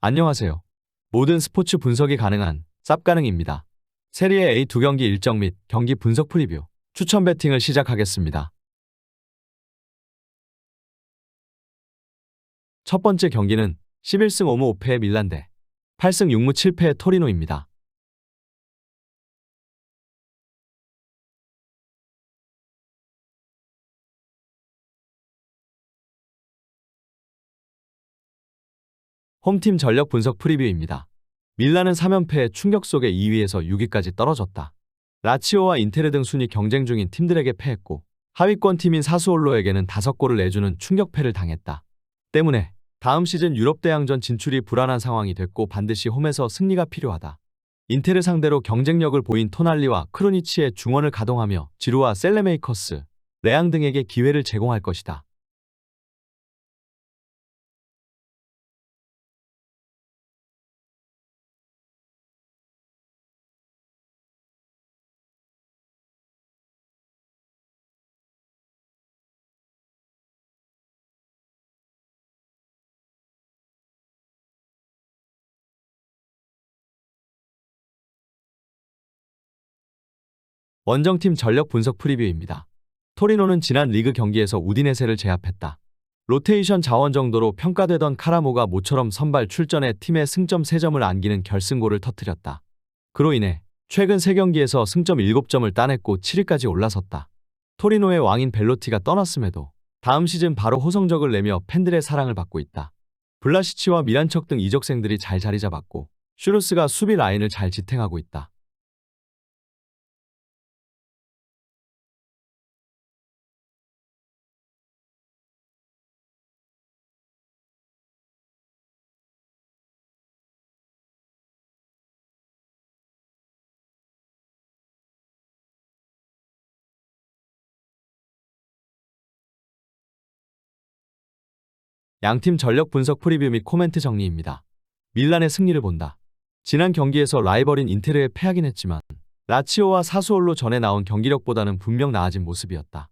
안녕하세요. 모든 스포츠 분석이 가능한 쌉가능입니다. 세리에 A 두 경기 일정 및 경기 분석 프리뷰, 추천 배팅을 시작하겠습니다. 첫 번째 경기는 11승 5무 5패의 밀란 대 8승 6무 7패의 토리노입니다. 홈팀 전력 분석 프리뷰입니다. 밀란은 3연패의 충격 속에 2위에서 6위까지 떨어졌다. 라치오와 인테르 등 순위 경쟁 중인 팀들에게 패했고 하위권 팀인 사수올로에게는 5골을 내주는 충격패를 당했다. 때문에 다음 시즌 유럽 대항전 진출이 불안한 상황이 됐고 반드시 홈에서 승리가 필요하다. 인테르 상대로 경쟁력을 보인 토날리와 크로니치의 중원을 가동하며 지루와 셀레메이커스, 레앙 등에게 기회를 제공할 것이다. 원정팀 전력 분석 프리뷰입니다. 토리노는 지난 리그 경기에서 우디네세를 제압했다. 로테이션 자원 정도로 평가되던 카라모가 모처럼 선발 출전해 팀의 승점 3점을 안기는 결승골을 터뜨렸다. 그로 인해 최근 3경기에서 승점 7점을 따냈고 7위까지 올라섰다. 토리노의 왕인 벨로티가 떠났음에도 다음 시즌 바로 호성적을 내며 팬들의 사랑을 받고 있다. 블라시치와 미란척 등 이적생들이 잘 자리 잡았고 슈루스가 수비 라인을 잘 지탱하고 있다. 양팀 전력 분석 프리뷰 및 코멘트 정리입니다. 밀란의 승리를 본다. 지난 경기에서 라이벌인 인테르에 패하긴 했지만 라치오와 사수올로 전에 나온 경기력보다는 분명 나아진 모습이었다.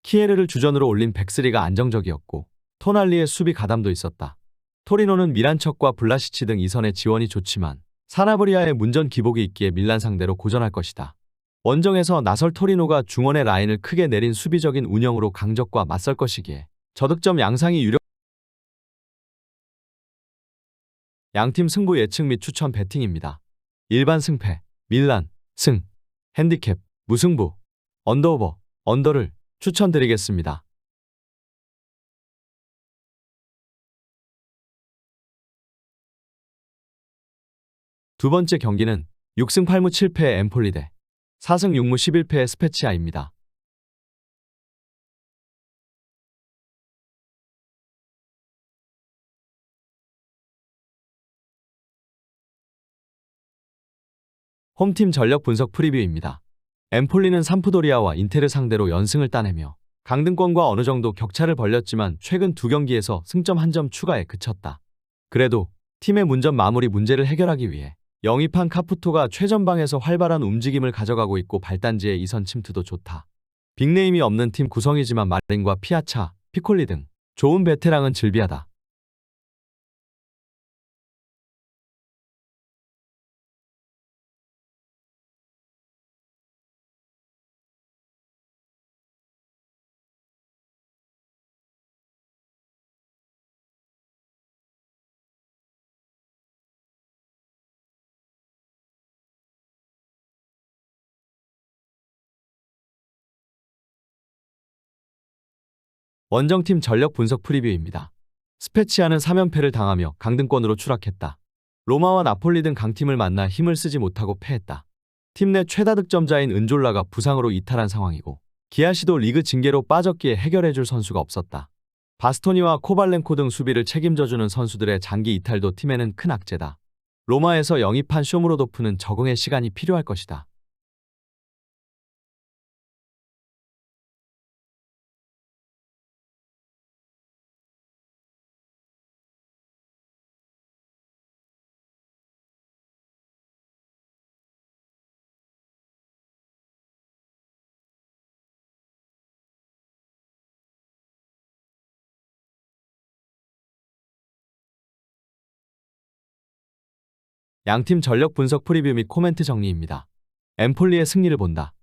키에르를 주전으로 올린 백스리가 안정적이었고 토날리의 수비 가담도 있었다. 토리노는 미란척과 블라시치 등 이선의 지원이 좋지만 사나브리아의 문전 기복이 있기에 밀란 상대로 고전할 것이다. 원정에서 나설 토리노가 중원의 라인을 크게 내린 수비적인 운영으로 강적과 맞설 것이기에 저득점 양상이 유력. 양팀 승부 예측 및 추천 배팅입니다. 일반 승패, 밀란, 승, 핸디캡, 무승부, 언더오버, 언더를 추천드리겠습니다. 두 번째 경기는 6승 8무 7패의 엠폴리 대 4승 6무 11패의 스페치아입니다. 홈팀 전력 분석 프리뷰입니다. 엠폴리는 삼프도리아와 인테르 상대로 연승을 따내며 강등권과 어느 정도 격차를 벌렸지만 최근 두 경기에서 승점 1점 추가에 그쳤다. 그래도 팀의 문전 마무리 문제를 해결하기 위해 영입한 카푸토가 최전방에서 활발한 움직임을 가져가고 있고 발단지의 이선 침투도 좋다. 빅네임이 없는 팀 구성이지만 마린과 피아차, 피콜리 등 좋은 베테랑은 즐비하다. 원정팀 전력 분석 프리뷰입니다. 스페치아는 3연패를 당하며 강등권으로 추락했다. 로마와 나폴리 등 강팀을 만나 힘을 쓰지 못하고 패했다. 팀 내 최다 득점자인 은졸라가 부상으로 이탈한 상황이고 기아시도 리그 징계로 빠졌기에 해결해줄 선수가 없었다. 바스토니와 코발렌코 등 수비를 책임져주는 선수들의 장기 이탈도 팀에는 큰 악재다. 로마에서 영입한 쇼무로도프는 적응의 시간이 필요할 것이다. 양팀 전력 분석 프리뷰 및 코멘트 정리입니다. 엠폴리의 승리를 본다.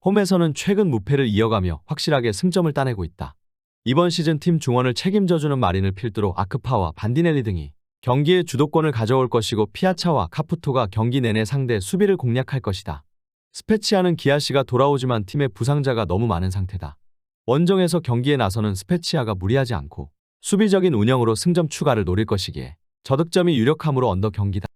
홈에서는 최근 무패를 이어가며 확실하게 승점을 따내고 있다. 이번 시즌 팀 중원을 책임져주는 마린을 필두로 아크파와 반디넬리 등이 경기의 주도권을 가져올 것이고, 피아차와 카푸토가 경기 내내 상대 수비를 공략할 것이다. 스페치아는 기아시가 돌아오지만 팀의 부상자가 너무 많은 상태다. 원정에서 경기에 나서는 스페치아가 무리하지 않고 수비적인 운영으로 승점 추가를 노릴 것이기에 저득점이 유력함으로 언더 경기다.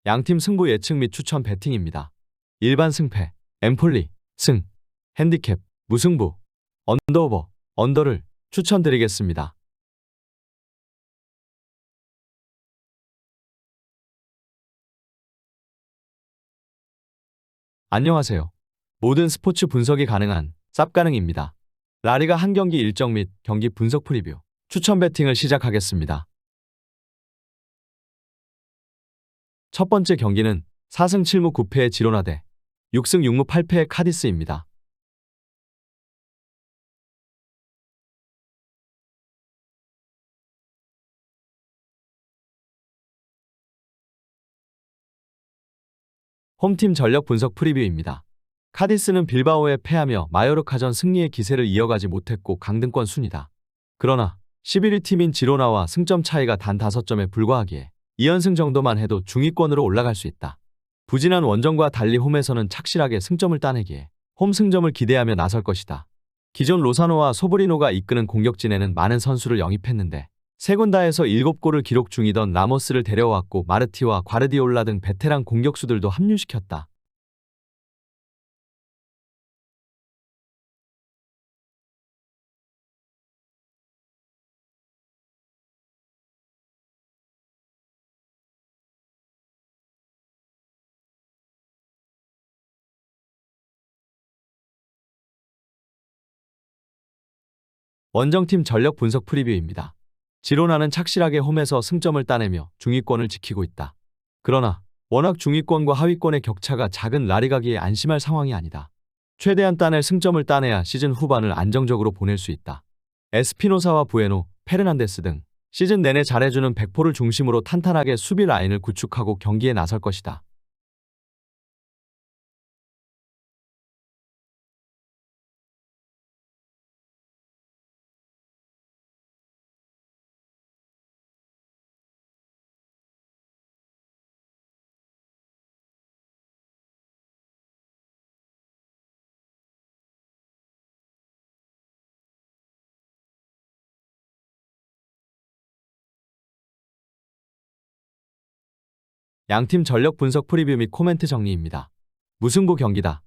양팀 승부 예측 및 추천 배팅입니다. 일반 승패, 엠폴리, 승, 핸디캡, 무승부, 언더오버, 언더를 추천드리겠습니다. 안녕하세요. 모든 스포츠 분석이 가능한 쌉가능입니다. 라리가 한 경기 일정 및 경기 분석 프리뷰, 추천 배팅을 시작하겠습니다. 첫 번째 경기는 4승 7무 9패의 지로나 대 6승 6무 8패의 카디스입니다. 홈팀 전력 분석 프리뷰입니다. 카디스는 빌바오에 패하며 마요르카전 승리의 기세를 이어가지 못했고 강등권 순위다. 그러나 11위 팀인 지로나와 승점 차이가 단 5점에 불과하기에 2연승 정도만 해도 중위권으로 올라갈 수 있다. 부진한 원정과 달리 홈에서는 착실하게 승점을 따내기에 홈 승점을 기대하며 나설 것이다. 기존 로사노와 소브리노가 이끄는 공격진에는 많은 선수를 영입했는데 세군다에서 7골을 기록 중이던 라모스를 데려왔고, 마르티와 과르디올라 등 베테랑 공격수들도 합류시켰다. 원정팀 전력 분석 프리뷰입니다. 지로나는 착실하게 홈에서 승점을 따내며 중위권을 지키고 있다. 그러나 워낙 중위권과 하위권의 격차가 작은 라리가기에 안심할 상황이 아니다. 최대한 따낼 승점을 따내야 시즌 후반을 안정적으로 보낼 수 있다. 에스피노사와 부에노, 페르난데스 등 시즌 내내 잘해주는 백포를 중심으로 탄탄하게 수비 라인을 구축하고 경기에 나설 것이다. 양팀 전력 분석 프리뷰 및 코멘트 정리입니다. 무승부 경기다.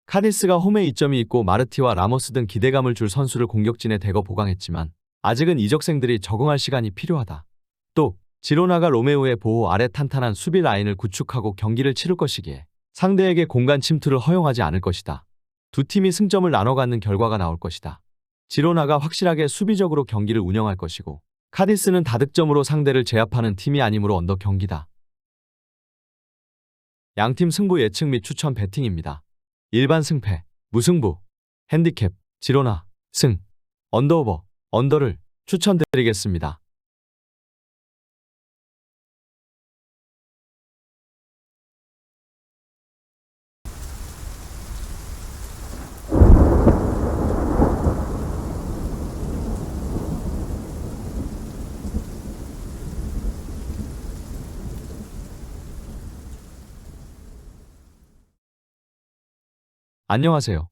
카디스가 홈에 이점이 있고 마르티와 라모스 등 기대감을 줄 선수를 공격진에 대거 보강했지만 아직은 이적생들이 적응할 시간이 필요하다. 또 지로나가 로메오의 보호 아래 탄탄한 수비 라인을 구축하고 경기를 치를 것이기에 상대에게 공간 침투를 허용하지 않을 것이다. 두 팀이 승점을 나눠 갖는 결과가 나올 것이다. 지로나가 확실하게 수비적으로 경기를 운영할 것이고, 카디스는 다득점으로 상대를 제압하는 팀이 아니므로 언더 경기다. 양팀 승부 예측 및 추천 배팅입니다. 일반 승패, 무승부, 핸디캡, 지로나, 승, 언더오버, 언더를 추천드리겠습니다. 안녕하세요.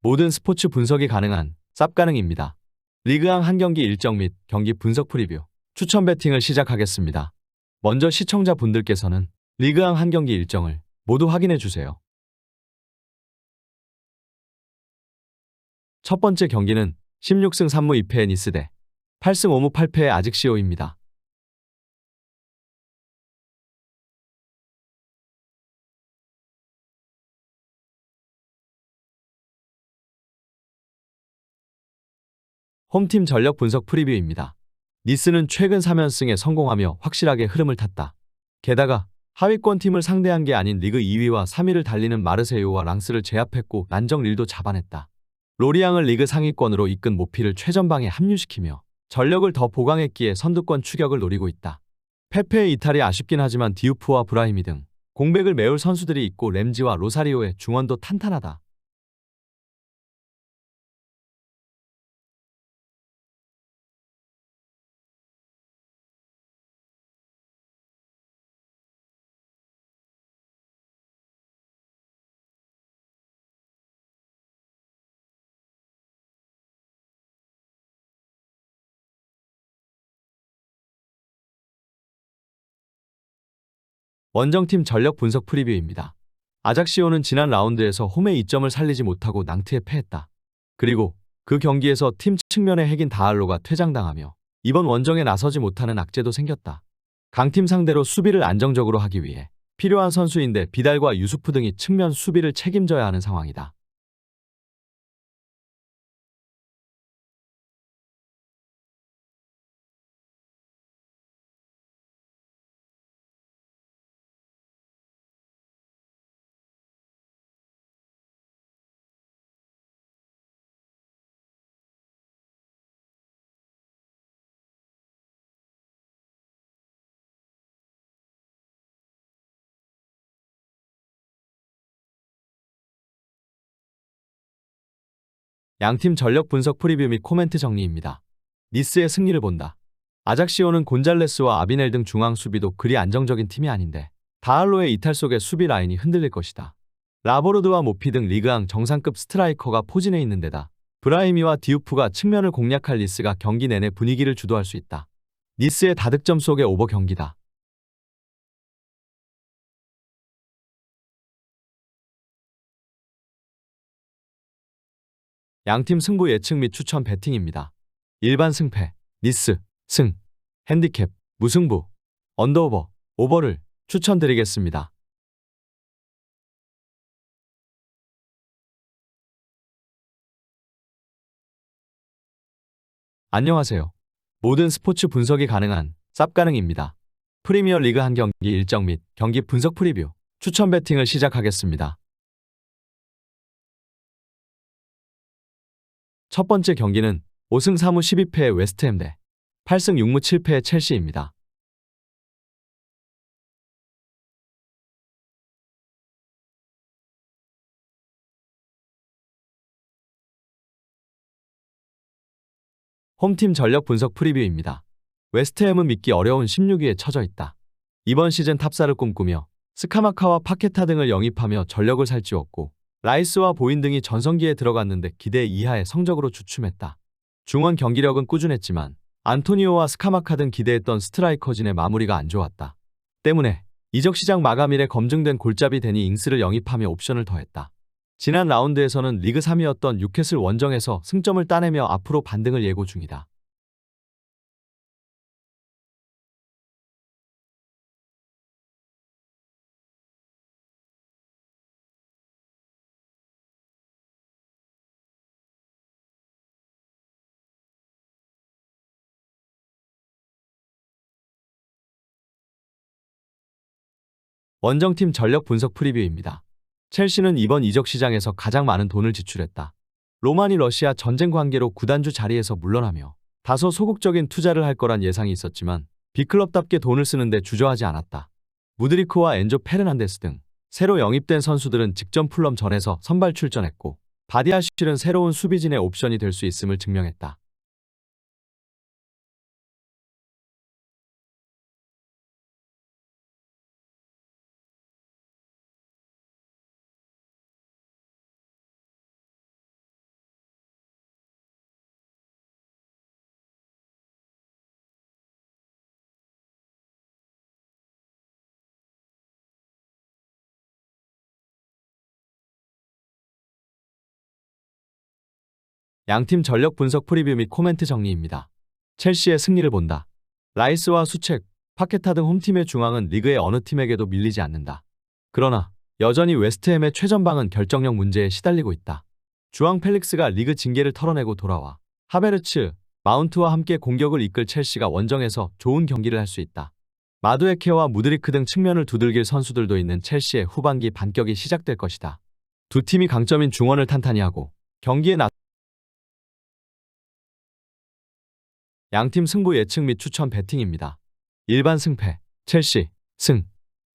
모든 스포츠 분석이 가능한 쌉가능입니다. 리그왕 한 경기 일정 및 경기 분석 프리뷰, 추천 배팅을 시작하겠습니다. 먼저 시청자분들께서는 리그왕 한 경기 일정을 모두 확인해 주세요. 첫 번째 경기는 16승 3무 2패의 니스 대 8승 5무 8패의 아직시오입니다. 홈팀 전력 분석 프리뷰입니다. 니스는 최근 3연승에 성공하며 확실하게 흐름을 탔다. 게다가 하위권 팀을 상대한 게 아닌 리그 2위와 3위를 달리는 마르세유와 랑스를 제압했고 난정 릴도 잡아냈다. 로리앙을 리그 상위권으로 이끈 모피를 최전방에 합류시키며 전력을 더 보강했기에 선두권 추격을 노리고 있다. 페페의 이탈이 아쉽긴 하지만 디우프와 브라히미 등 공백을 메울 선수들이 있고 램지와 로사리오의 중원도 탄탄하다. 원정팀 전력 분석 프리뷰입니다. 아작시오는 지난 라운드에서 홈의 이점을 살리지 못하고 낭트에 패했다. 그리고 그 경기에서 팀 측면의 핵인 다알로가 퇴장당하며 이번 원정에 나서지 못하는 악재도 생겼다. 강팀 상대로 수비를 안정적으로 하기 위해 필요한 선수인데 비달과 유수프 등이 측면 수비를 책임져야 하는 상황이다. 양팀 전력 분석 프리뷰 및 코멘트 정리입니다. 니스의 승리를 본다. 아작시오는 곤잘레스와 아비넬 등 중앙 수비도 그리 안정적인 팀이 아닌데 다알로의 이탈 속에 수비 라인이 흔들릴 것이다. 라보르드와 모피 등 리그앙 정상급 스트라이커가 포진해 있는 데다 브라히미와 디우프가 측면을 공략할 니스가 경기 내내 분위기를 주도할 수 있다. 니스의 다득점 속의 오버 경기다. 양팀 승부 예측 및 추천 배팅입니다. 일반 승패, 니스, 승, 핸디캡, 무승부, 언더오버, 오버를 추천드리겠습니다. 안녕하세요. 모든 스포츠 분석이 가능한 쌉가능입니다. 프리미어 리그 한 경기 일정 및 경기 분석 프리뷰, 추천 배팅을 시작하겠습니다. 첫 번째 경기는 5승 4무 12패의 웨스트햄 대 8승 6무 7패의 첼시입니다. 홈팀 전력 분석 프리뷰입니다. 웨스트햄은 믿기 어려운 16위에 처져 있다. 이번 시즌 탑사를 꿈꾸며 스카마카와 파케타 등을 영입하며 전력을 살찌웠고 라이스와 보인 등이 전성기에 들어갔는데 기대 이하의 성적으로 주춤했다. 중원 경기력은 꾸준했지만 안토니오와 스카마카 등 기대했던 스트라이커진의 마무리가 안 좋았다. 때문에 이적 시장 마감일에 검증된 골잡이 데니 잉스를 영입하며 옵션을 더했다. 지난 라운드에서는 리그 3위였던 뉴캐슬 원정에서 승점을 따내며 앞으로 반등을 예고 중이다. 원정팀 전력 분석 프리뷰입니다. 첼시는 이번 이적 시장에서 가장 많은 돈을 지출했다. 로마니 러시아 전쟁 관계로 구단주 자리에서 물러나며 다소 소극적인 투자를 할 거란 예상이 있었지만 빅클럽답게 돈을 쓰는데 주저하지 않았다. 무드리크와 엔조 페르난데스 등 새로 영입된 선수들은 직전 풀럼 전에서 선발 출전했고 바디아실은 새로운 수비진의 옵션이 될 수 있음을 증명했다. 양팀 전력 분석 프리뷰 및 코멘트 정리입니다. 첼시의 승리를 본다. 라이스와 수책, 파케타 등 홈팀의 중앙은 리그의 어느 팀에게도 밀리지 않는다. 그러나 여전히 웨스트햄의 최전방은 결정력 문제에 시달리고 있다. 주앙 펠릭스가 리그 징계를 털어내고 돌아와 하베르츠, 마운트와 함께 공격을 이끌 첼시가 원정에서 좋은 경기를 할 수 있다. 마두에케와 무드리크 등 측면을 두들길 선수들도 있는 첼시의 후반기 반격이 시작될 것이다. 두 팀이 강점인 중원을 탄탄히 하고 경기에 양팀 승부 예측 및 추천 배팅입니다. 일반 승패, 첼시, 승,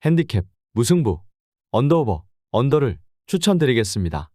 핸디캡, 무승부, 언더오버, 언더를 추천드리겠습니다.